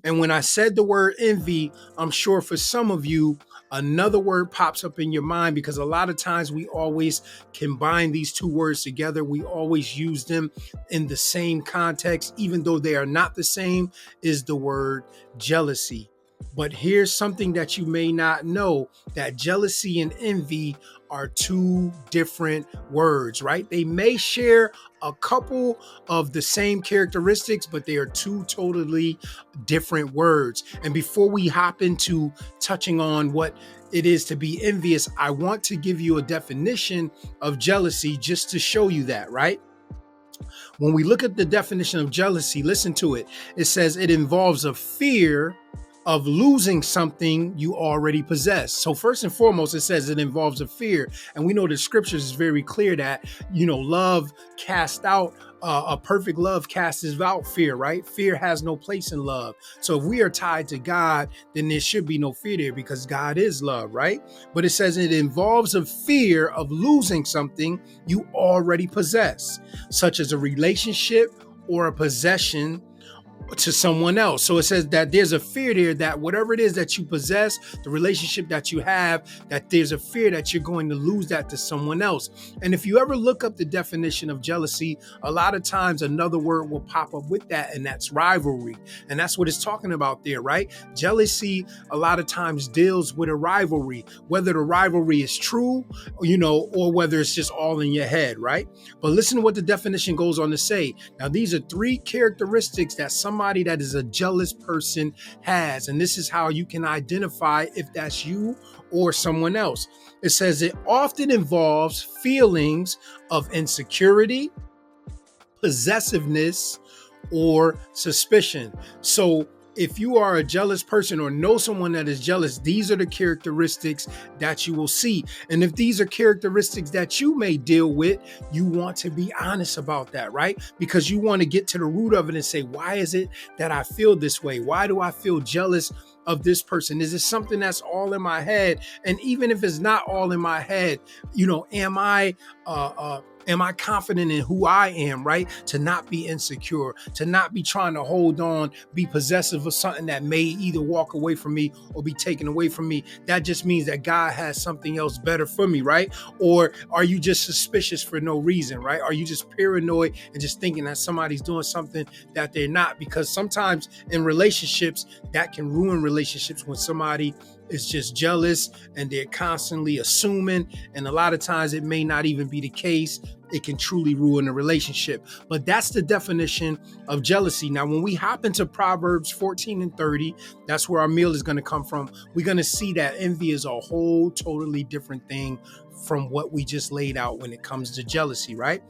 And when I said the word envy, I'm sure for some of you, another word pops up in your mind, because a lot of times we always combine these two words together. We always use them in the same context, even though they are not the same, is the word jealousy. But here's something that you may not know, that jealousy and envy are two different words, right? They may share a couple of the same characteristics, but they are two totally different words. And before we hop into touching on what it is to be envious, I want to give you a definition of jealousy just to show you that, right? When we look at the definition of jealousy, listen to it. It says it involves a fear of losing something you already possess. So first and foremost, it says it involves a fear. And we know the scriptures is very clear that, love cast out, a perfect love casts out fear, right? Fear has no place in love. So if we are tied to God, then there should be no fear there, because God is love, right? But it says it involves a fear of losing something you already possess, such as a relationship or a possession to someone else. So it says that there's a fear there that whatever it is that you possess, the relationship that you have, that there's a fear that you're going to lose that to someone else. And if you ever look up the definition of jealousy, a lot of times another word will pop up with that, and that's rivalry. And that's what it's talking about there, right? Jealousy a lot of times deals with a rivalry, whether the rivalry is true, or whether it's just all in your head, right? But listen to what the definition goes on to say. Now, these are three characteristics that somebody that is a jealous person has. And this is how you can identify if that's you or someone else. It says it often involves feelings of insecurity, possessiveness, or suspicion. So if you are a jealous person or know someone that is jealous, these are the characteristics that you will see. And if these are characteristics that you may deal with, you want to be honest about that, right? Because you want to get to the root of it and say, why is it that I feel this way? Why do I feel jealous of this person? Is it something that's all in my head? And even if it's not all in my head, am I confident in who I am, right? To not be insecure, to not be trying to hold on, be possessive of something that may either walk away from me or be taken away from me. That just means that God has something else better for me, right? Or are you just suspicious for no reason, right? Are you just paranoid and just thinking that somebody's doing something that they're not? Because sometimes in relationships, that can ruin relationships when somebody is just jealous and they're constantly assuming. And a lot of times it may not even be the case. It can truly ruin a relationship. But that's the definition of jealousy. Now, when we hop into Proverbs 14 and 30, that's where our meal is going to come from. We're going to see that envy is a whole totally different thing from what we just laid out when it comes to jealousy, right?